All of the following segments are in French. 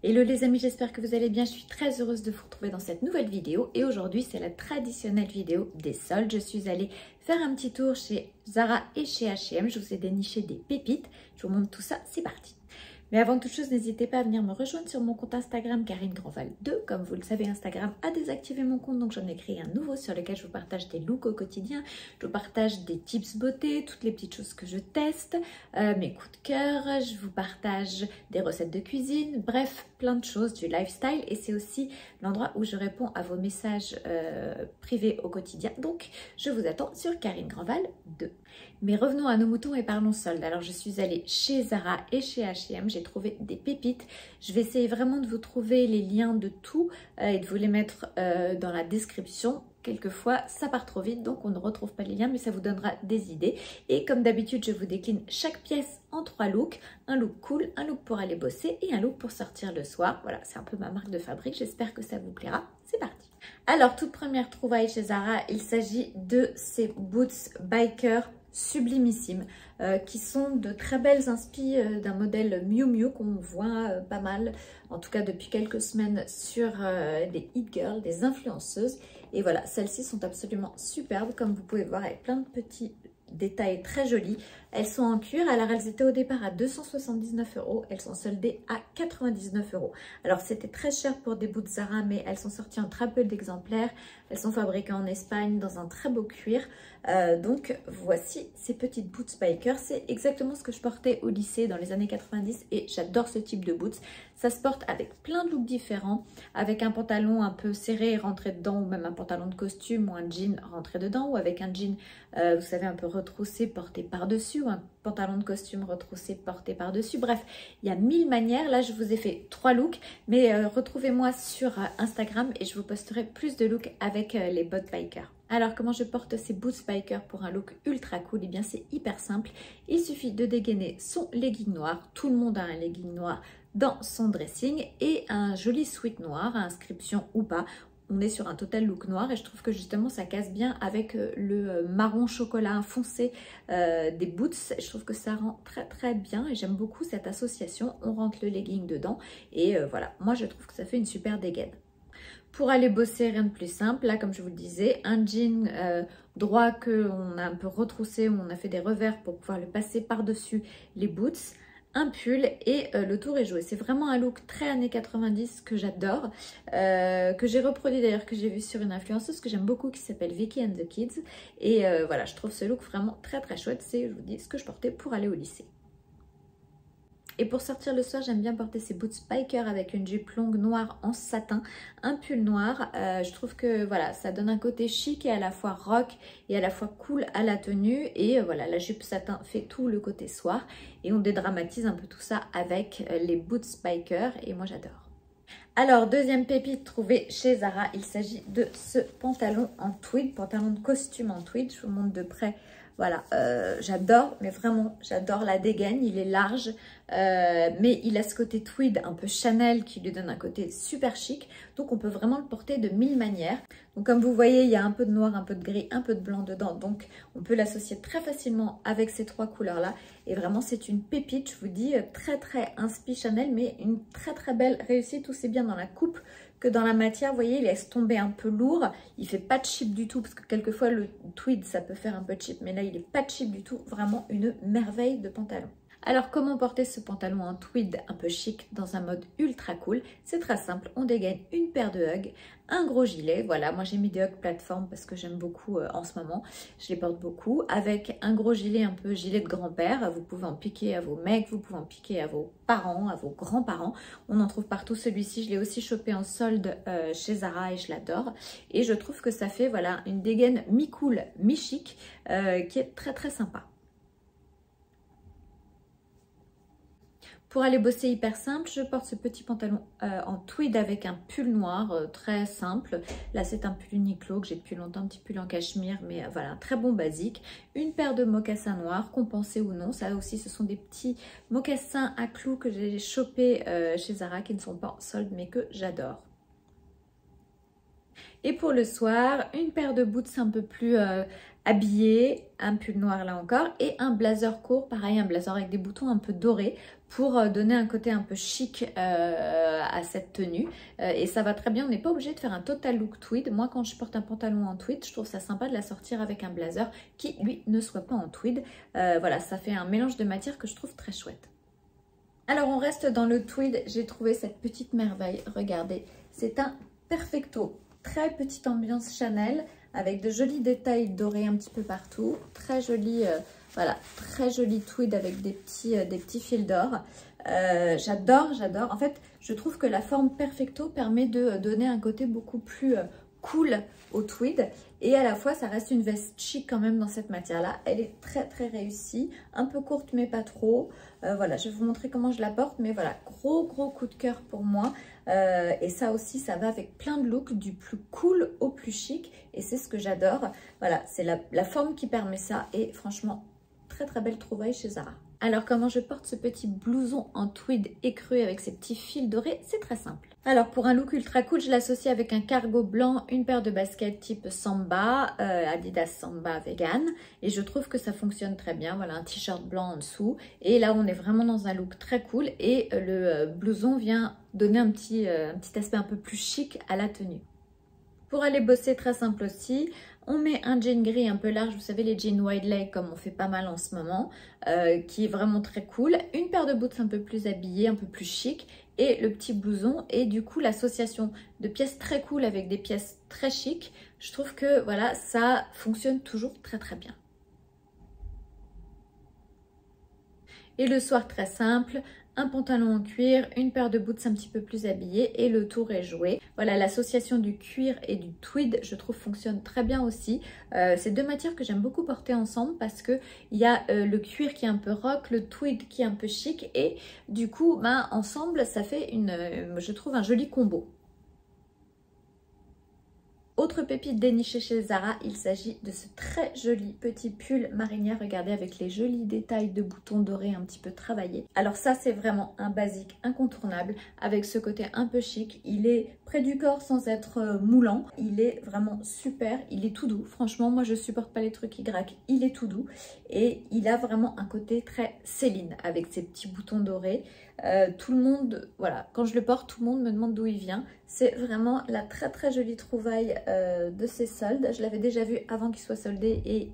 Hello les amis, j'espère que vous allez bien. Je suis très heureuse de vous retrouver dans cette nouvelle vidéo. Et aujourd'hui, c'est la traditionnelle vidéo des soldes. Je suis allée faire un petit tour chez Zara et chez H&M. Je vous ai déniché des pépites. Je vous montre tout ça, c'est parti. Mais avant toute chose, n'hésitez pas à venir me rejoindre sur mon compte Instagram Karine Grandval 2. Comme vous le savez, Instagram a désactivé mon compte, donc j'en ai créé un nouveau sur lequel je vous partage des looks au quotidien. Je vous partage des tips beauté, toutes les petites choses que je teste, mes coups de cœur. Je vous partage des recettes de cuisine, bref, plein de choses, du lifestyle. Et c'est aussi l'endroit où je réponds à vos messages privés au quotidien. Donc, je vous attends sur Karine Grandval 2. Mais revenons à nos moutons et parlons soldes. Alors, je suis allée chez Zara et chez H&M. J'ai trouvé des pépites. Je vais essayer vraiment de vous trouver les liens de tout et de vous les mettre dans la description. Quelquefois, ça part trop vite, donc on ne retrouve pas les liens, mais ça vous donnera des idées. Et comme d'habitude, je vous décline chaque pièce en 3 looks. Un look cool, un look pour aller bosser et un look pour sortir le soir. Voilà, c'est un peu ma marque de fabrique. J'espère que ça vous plaira. C'est parti. Alors, toute première trouvaille chez Zara, il s'agit de ces boots biker sublimissimes qui sont de très belles inspi d'un modèle Miu Miu qu'on voit pas mal, en tout cas depuis quelques semaines sur des hit girls, des influenceuses. Et voilà, celles-ci sont absolument superbes, comme vous pouvez voir, avec plein de petits détails très jolis. Elles sont en cuir. Alors, elles étaient au départ à 279 €. Elles sont soldées à 99 €. Alors, c'était très cher pour des boots Zara, mais elles sont sorties en très peu d'exemplaires. Elles sont fabriquées en Espagne dans un très beau cuir. Donc, voici ces petites boots biker. C'est exactement ce que je portais au lycée dans les années 90 et j'adore ce type de boots. Ça se porte avec plein de looks différents, avec un pantalon un peu serré et rentré dedans, ou même un pantalon de costume ou un jean rentré dedans, ou avec un jean, vous savez, un peu retroussé porté par-dessus, ou un pantalon de costume retroussé porté par-dessus. Bref, il y a 1000 manières. Là, je vous ai fait 3 looks, mais retrouvez-moi sur Instagram et je vous posterai plus de looks avec les bottes biker. Alors, comment je porte ces boots biker pour un look ultra cool? Eh bien, c'est hyper simple. Il suffit de dégainer son legging noir. Tout le monde a un legging noir dans son dressing et un joli sweat noir, à inscription ou pas. On est sur un total look noir et je trouve que justement ça casse bien avec le marron chocolat foncé des boots. Je trouve que ça rend très très bien et j'aime beaucoup cette association. On rentre le legging dedans et voilà, moi je trouve que ça fait une super dégaine. Pour aller bosser, rien de plus simple. Là, comme je vous le disais, un jean droit qu'on a un peu retroussé, où on a fait des revers pour pouvoir le passer par-dessus les boots. Un pull et le tour est joué. C'est vraiment un look très années 90 que j'adore, que j'ai reproduit d'ailleurs, que j'ai vu sur une influenceuse que j'aime beaucoup qui s'appelle Vicky and the Kids. Et voilà, je trouve ce look vraiment très très chouette. C'est, je vous dis, ce que je portais pour aller au lycée. Et pour sortir le soir, j'aime bien porter ces boots biker avec une jupe longue noire en satin, un pull noir. Je trouve que voilà, ça donne un côté chic et à la fois rock et à la fois cool à la tenue. Et voilà, la jupe satin fait tout le côté soir. Et on dédramatise un peu tout ça avec les boots biker et moi j'adore. Alors, deuxième pépite trouvée chez Zara, il s'agit de ce pantalon en tweed, pantalon de costume en tweed. Je vous montre de près. Voilà, j'adore, mais vraiment, j'adore la dégaine. Il est large, mais il a ce côté tweed un peu Chanel qui lui donne un côté super chic. Donc, on peut vraiment le porter de 1000 manières. Donc, comme vous voyez, il y a un peu de noir, un peu de gris, un peu de blanc dedans. Donc, on peut l'associer très facilement avec ces 3 couleurs-là. Et vraiment, c'est une pépite, je vous dis, très, très inspi Chanel, mais une très, très belle réussite. Aussi bien dans la coupe que dans la matière. Vous voyez, il laisse tomber un peu lourd. Il fait pas de cheap du tout, parce que quelquefois, le tweed, ça peut faire un peu cheap. Mais là, il est pas cheap du tout. Vraiment une merveille de pantalon. Alors, comment porter ce pantalon en tweed un peu chic dans un mode ultra cool? C'est très simple, on dégaine une paire de hugs, un gros gilet. Voilà, moi j'ai mis des hugs plateforme parce que j'aime beaucoup en ce moment. Je les porte beaucoup. Avec un gros gilet, un peu gilet de grand-père. Vous pouvez en piquer à vos mecs, vous pouvez en piquer à vos parents, à vos grands-parents. On en trouve partout. Celui-ci, je l'ai aussi chopé en solde chez Zara et je l'adore. Et je trouve que ça fait voilà une dégaine mi-cool, mi-chic qui est très très sympa. Pour aller bosser hyper simple, je porte ce petit pantalon en tweed avec un pull noir très simple. Là, c'est un pull Uniqlo que j'ai depuis longtemps, un petit pull en cachemire, mais voilà, très bon basique. Une paire de mocassins noirs, compensés ou non. Ça aussi, ce sont des petits mocassins à clous que j'ai chopés chez Zara, qui ne sont pas en solde, mais que j'adore. Et pour le soir, une paire de boots un peu plus habillé, un pull noir là encore et un blazer court, pareil un blazer avec des boutons un peu dorés pour donner un côté un peu chic à cette tenue et ça va très bien, on n'est pas obligé de faire un total look tweed. Moi quand je porte un pantalon en tweed, je trouve ça sympa de la sortir avec un blazer qui lui ne soit pas en tweed. Voilà, ça fait un mélange de matière que je trouve très chouette. Alors on reste dans le tweed, j'ai trouvé cette petite merveille, regardez, c'est un perfecto, très petite ambiance Chanel avec de jolis détails dorés un petit peu partout, très joli, voilà, très joli tweed avec des petits fils d'or. J'adore, en fait je trouve que la forme perfecto permet de donner un côté beaucoup plus cool au tweed et à la fois ça reste une veste chic quand même dans cette matière là. Elle est très réussie, un peu courte mais pas trop. Voilà, je vais vous montrer comment je la porte, mais voilà, gros coup de cœur pour moi. Et ça aussi, ça va avec plein de looks, du plus cool au plus chic et c'est ce que j'adore. Voilà, c'est la forme qui permet ça et franchement très belle trouvaille chez Zara. Alors comment je porte ce petit blouson en tweed écru avec ces petits fils dorés? C'est très simple. Alors pour un look ultra cool, je l'associe avec un cargo blanc, une paire de baskets type Samba, Adidas Samba vegan. Et je trouve que ça fonctionne très bien. Voilà, un t-shirt blanc en dessous. Et là, on est vraiment dans un look très cool. Et le blouson vient donner un petit aspect un peu plus chic à la tenue. Pour aller bosser, très simple aussi, on met un jean gris un peu large, vous savez les jeans wide leg comme on fait pas mal en ce moment, qui est vraiment très cool. Une paire de boots un peu plus habillée, un peu plus chic et le petit blouson. Et du coup l'association de pièces très cool avec des pièces très chic, je trouve que voilà, ça fonctionne toujours très bien. Et le soir très simple, un pantalon en cuir, une paire de boots un petit peu plus habillés et le tour est joué. Voilà, l'association du cuir et du tweed, je trouve, fonctionne très bien aussi. C'est deux matières que j'aime beaucoup porter ensemble parce que il y a le cuir qui est un peu rock, le tweed qui est un peu chic et du coup, ben, ensemble, ça fait je trouve un joli combo. Autre pépite dénichée chez Zara, il s'agit de ce très joli petit pull marinière, regardez, avec les jolis détails de boutons dorés un petit peu travaillés. Alors ça, c'est vraiment un basique incontournable avec ce côté un peu chic. Il est près du corps sans être moulant. Il est vraiment super, il est tout doux. Franchement, moi je supporte pas les trucs qui graquent, il est tout doux. Et il a vraiment un côté très Céline avec ses petits boutons dorés. Tout le monde, voilà, quand je le porte, tout le monde me demande d'où il vient. C'est vraiment la très jolie trouvaille de ces soldes. Je l'avais déjà vu avant qu'il soit soldé et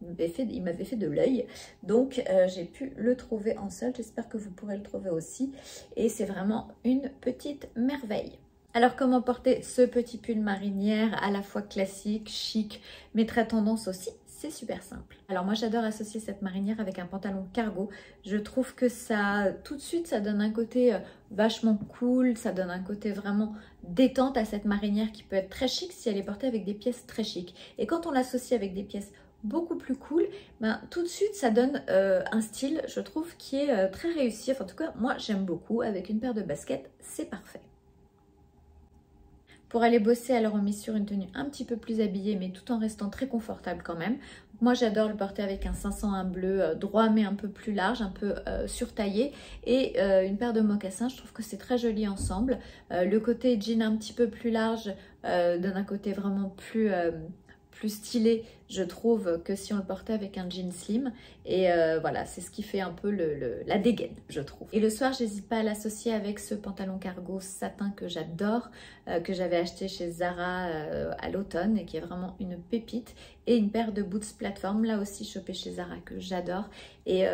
il m'avait fait de l'œil. Donc j'ai pu le trouver en solde. J'espère que vous pourrez le trouver aussi. Et c'est vraiment une petite merveille. Alors comment porter ce petit pull marinière à la fois classique, chic, mais très tendance aussi? C'est super simple. Alors moi j'adore associer cette marinière avec un pantalon cargo. Je trouve que ça, tout de suite, ça donne un côté vachement cool, ça donne un côté vraiment détente à cette marinière qui peut être très chic si elle est portée avec des pièces très chic. Et quand on l'associe avec des pièces beaucoup plus cool, ben, tout de suite ça donne un style, je trouve, qui est très réussi. Enfin, en tout cas, moi j'aime beaucoup. Avec une paire de baskets, c'est parfait. Pour aller bosser, alors on mise sur une tenue un petit peu plus habillée, mais tout en restant très confortable quand même. Moi, j'adore le porter avec un 501 bleu droit, mais un peu plus large, un peu surtaillé. Et une paire de mocassins, je trouve que c'est très joli ensemble. Le côté jean un petit peu plus large donne un côté vraiment plus stylé, je trouve, que si on le portait avec un jean slim. Et voilà, c'est ce qui fait un peu la dégaine, je trouve. Et le soir, j'hésite pas à l'associer avec ce pantalon cargo satin que j'adore, que j'avais acheté chez Zara à l'automne et qui est vraiment une pépite. Et une paire de boots plateforme, là aussi chopée chez Zara, que j'adore. Et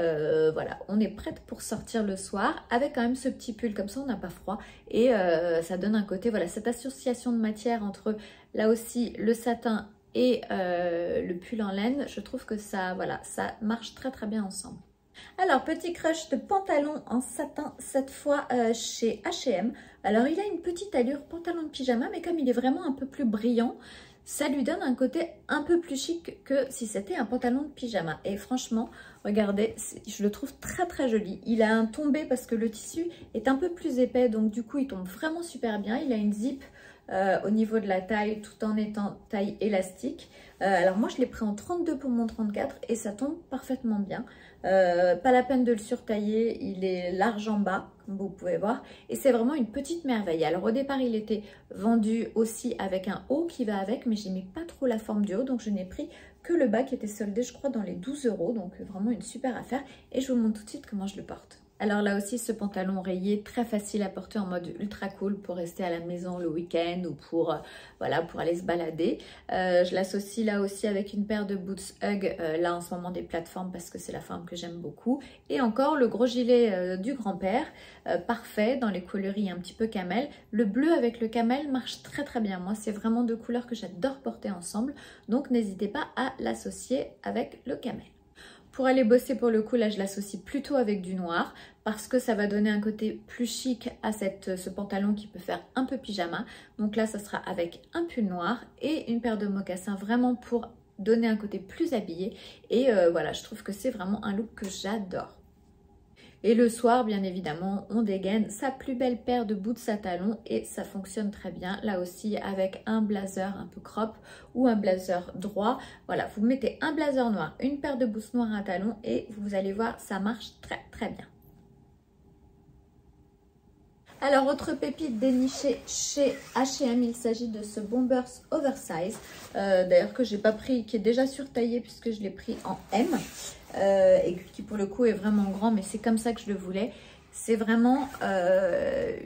voilà, on est prête pour sortir le soir avec quand même ce petit pull, comme ça on n'a pas froid. Et ça donne un côté, voilà, cette association de matière entre là aussi le satin et le pull en laine, je trouve que ça, voilà, ça marche très bien ensemble. Alors, petit crush de pantalon en satin, cette fois chez H&M. Alors, il a une petite allure pantalon de pyjama, mais comme il est vraiment un peu plus brillant, ça lui donne un côté un peu plus chic que si c'était un pantalon de pyjama. Et franchement, regardez, je le trouve très joli. Il a un tombé parce que le tissu est un peu plus épais, donc du coup, il tombe vraiment super bien. Il a une zip au niveau de la taille tout en étant taille élastique. Alors moi je l'ai pris en 32 pour mon 34 et ça tombe parfaitement bien. Pas la peine de le surtailler, il est large en bas comme vous pouvez voir et c'est vraiment une petite merveille. Alors au départ il était vendu aussi avec un haut qui va avec, mais j'aimais pas trop la forme du haut, donc je n'ai pris que le bas qui était soldé, je crois, dans les 12 €. Donc vraiment une super affaire. Et je vous montre tout de suite comment je le porte. Alors là aussi, ce pantalon rayé, très facile à porter en mode ultra cool pour rester à la maison le week-end ou pour, voilà, pour aller se balader. Je l'associe là aussi avec une paire de boots Hug, là en ce moment des plateformes parce que c'est la forme que j'aime beaucoup. Et encore le gros gilet du grand-père, parfait dans les coloris un petit peu camel. Le bleu avec le camel marche très très bien. Moi, c'est vraiment deux couleurs que j'adore porter ensemble. Donc n'hésitez pas à l'associer avec le camel. Pour aller bosser pour le coup, là je l'associe plutôt avec du noir parce que ça va donner un côté plus chic à ce pantalon qui peut faire un peu pyjama. Donc là ça sera avec un pull noir et une paire de mocassins vraiment pour donner un côté plus habillé. Et voilà, je trouve que c'est vraiment un look que j'adore. Et le soir, bien évidemment, on dégaine sa plus belle paire de boots à talons et ça fonctionne très bien. Là aussi, avec un blazer un peu crop ou un blazer droit. Voilà, vous mettez un blazer noir, une paire de boots noirs à talons et vous allez voir, ça marche très très bien. Alors, autre pépite dénichée chez H&M, il s'agit de ce Bombers Oversize. D'ailleurs, que j'ai pas pris, qui est déjà surtaillé puisque je l'ai pris en M. Et qui pour le coup est vraiment grand, mais c'est comme ça que je le voulais. C'est vraiment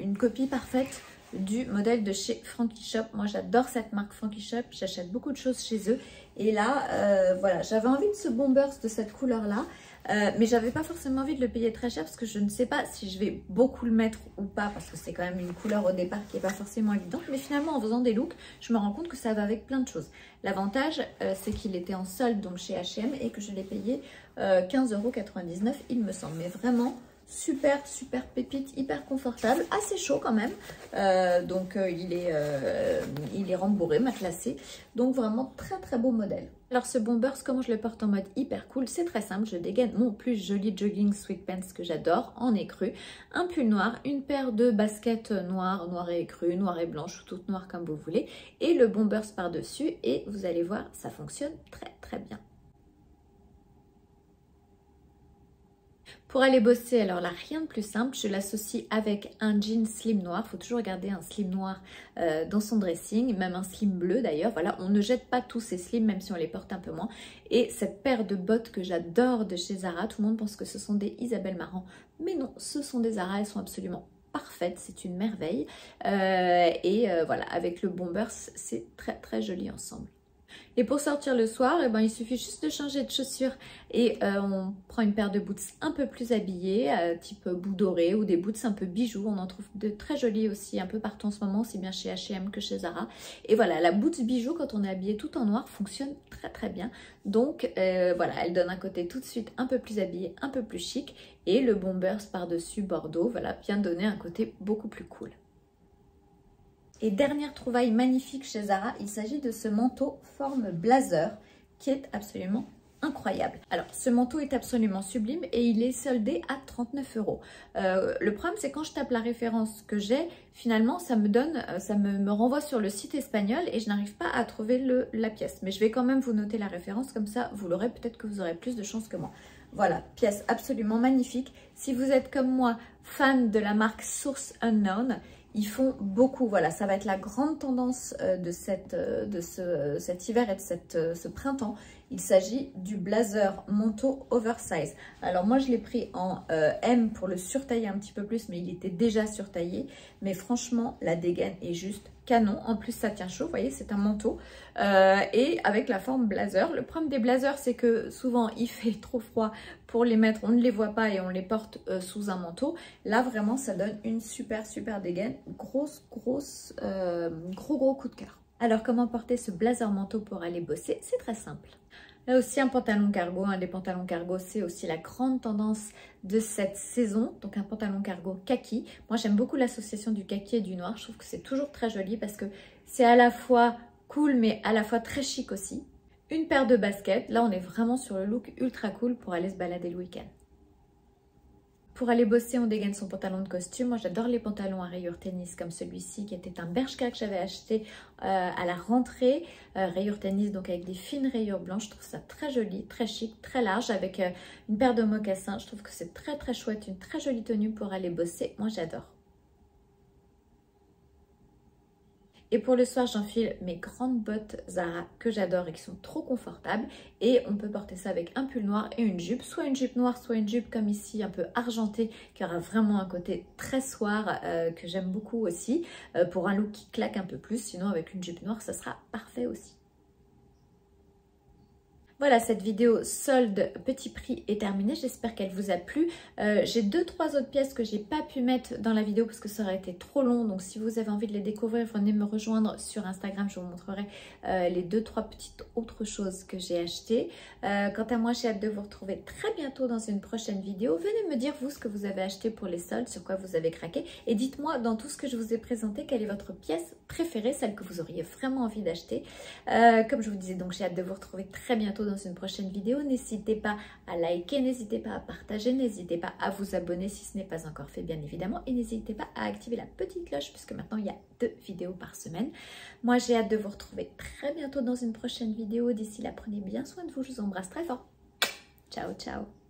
une copie parfaite du modèle de chez Frankie Shop. Moi j'adore cette marque Frankie Shop, j'achète beaucoup de choses chez eux. Et là, voilà, j'avais envie de ce Bombers de cette couleur-là. Mais j'avais pas forcément envie de le payer très cher parce que je ne sais pas si je vais beaucoup le mettre ou pas parce que c'est quand même une couleur au départ qui n'est pas forcément évidente. Mais finalement en faisant des looks, je me rends compte que ça va avec plein de choses. L'avantage c'est qu'il était en solde donc chez H&M et que je l'ai payé 15,99 € il me semble. Mais vraiment super super pépite, hyper confortable, assez chaud quand même. Donc il est rembourré, matelassé. Donc vraiment très très beau modèle. Alors ce Bombers, comment je le porte en mode hyper cool? C'est très simple, je dégaine mon plus joli jogging sweatpants que j'adore en écru, un pull noir, une paire de baskets noires, noir et écru, noir et blanche ou toutes noires comme vous voulez, et le Bombers par-dessus et vous allez voir, ça fonctionne très très bien. Pour aller bosser, alors là, rien de plus simple, je l'associe avec un jean slim noir. Il faut toujours garder un slim noir dans son dressing, même un slim bleu d'ailleurs. Voilà, on ne jette pas tous ces slims, même si on les porte un peu moins. Et cette paire de bottes que j'adore de chez Zara, tout le monde pense que ce sont des Isabelle Marant. Mais non, ce sont des Zara, elles sont absolument parfaites, c'est une merveille. Voilà, avec le Bombers, c'est très très joli ensemble. Et pour sortir le soir, eh ben, il suffit juste de changer de chaussures et on prend une paire de boots un peu plus habillées, type bout doré ou des boots un peu bijoux. On en trouve de très jolis aussi un peu partout en ce moment, aussi bien chez H&M que chez Zara. Et voilà, la boots bijou quand on est habillé tout en noir fonctionne très très bien. Donc voilà, elle donne un côté tout de suite un peu plus habillé, un peu plus chic. Et le Bombers par-dessus Bordeaux, voilà, vient donner un côté beaucoup plus cool. Et dernière trouvaille magnifique chez Zara, il s'agit de ce manteau forme blazer qui est absolument incroyable. Alors ce manteau est absolument sublime et il est soldé à 39 €. Le problème c'est quand je tape la référence que j'ai, finalement ça me renvoie sur le site espagnol et je n'arrive pas à trouver la pièce. Mais je vais quand même vous noter la référence, comme ça vous l'aurez, peut-être que vous aurez plus de chance que moi. Voilà, pièce absolument magnifique. Si vous êtes comme moi fan de la marque Source Unknown, ils font beaucoup, voilà, ça va être la grande tendance de cet hiver et de ce printemps. Il s'agit du blazer manteau oversize. Alors moi je l'ai pris en M pour le surtailler un petit peu plus, mais il était déjà surtaillé. Mais franchement, la dégaine est juste canon. En plus ça tient chaud, vous voyez, c'est un manteau. Et avec la forme blazer. Le problème des blazers, c'est que souvent il fait trop froid pour les mettre, on ne les voit pas et on les porte sous un manteau. Là vraiment ça donne une super super dégaine. Gros coup de cœur. Alors comment porter ce blazer manteau pour aller bosser? C'est très simple. Là aussi un pantalon cargo, des pantalons cargo c'est aussi la grande tendance de cette saison, donc un pantalon cargo kaki. Moi j'aime beaucoup l'association du kaki et du noir, je trouve que c'est toujours très joli parce que c'est à la fois cool mais à la fois très chic aussi. Une paire de baskets, là on est vraiment sur le look ultra cool pour aller se balader le week-end. Pour aller bosser, on dégaine son pantalon de costume. Moi, j'adore les pantalons à rayures tennis comme celui-ci qui était un Bershka que j'avais acheté à la rentrée. Rayures tennis, donc avec des fines rayures blanches. Je trouve ça très joli, très chic, très large avec une paire de mocassins. Je trouve que c'est très très chouette, une très jolie tenue pour aller bosser. Moi, j'adore. Et pour le soir, j'enfile mes grandes bottes Zara que j'adore et qui sont trop confortables. Et on peut porter ça avec un pull noir et une jupe. Soit une jupe noire, soit une jupe comme ici, un peu argentée, qui aura vraiment un côté très soir que j'aime beaucoup aussi. Pour un look qui claque un peu plus. Sinon, avec une jupe noire, ça sera parfait aussi. Voilà, cette vidéo solde petit prix est terminée. J'espère qu'elle vous a plu. J'ai 2-3 autres pièces que j'ai pas pu mettre dans la vidéo parce que ça aurait été trop long. Donc si vous avez envie de les découvrir, venez me rejoindre sur Instagram. Je vous montrerai les 2-3 petites autres choses que j'ai achetées. Quant à moi, j'ai hâte de vous retrouver très bientôt dans une prochaine vidéo. Venez me dire vous ce que vous avez acheté pour les soldes, sur quoi vous avez craqué. Et dites-moi dans tout ce que je vous ai présenté, quelle est votre pièce préférée, celle que vous auriez vraiment envie d'acheter. Comme je vous disais, donc j'ai hâte de vous retrouver très bientôt dans une prochaine vidéo. N'hésitez pas à liker, n'hésitez pas à partager, n'hésitez pas à vous abonner si ce n'est pas encore fait bien évidemment, et n'hésitez pas à activer la petite cloche puisque maintenant il y a 2 vidéos par semaine. Moi j'ai hâte de vous retrouver très bientôt dans une prochaine vidéo. D'ici là, prenez bien soin de vous, je vous embrasse très fort. Ciao ciao.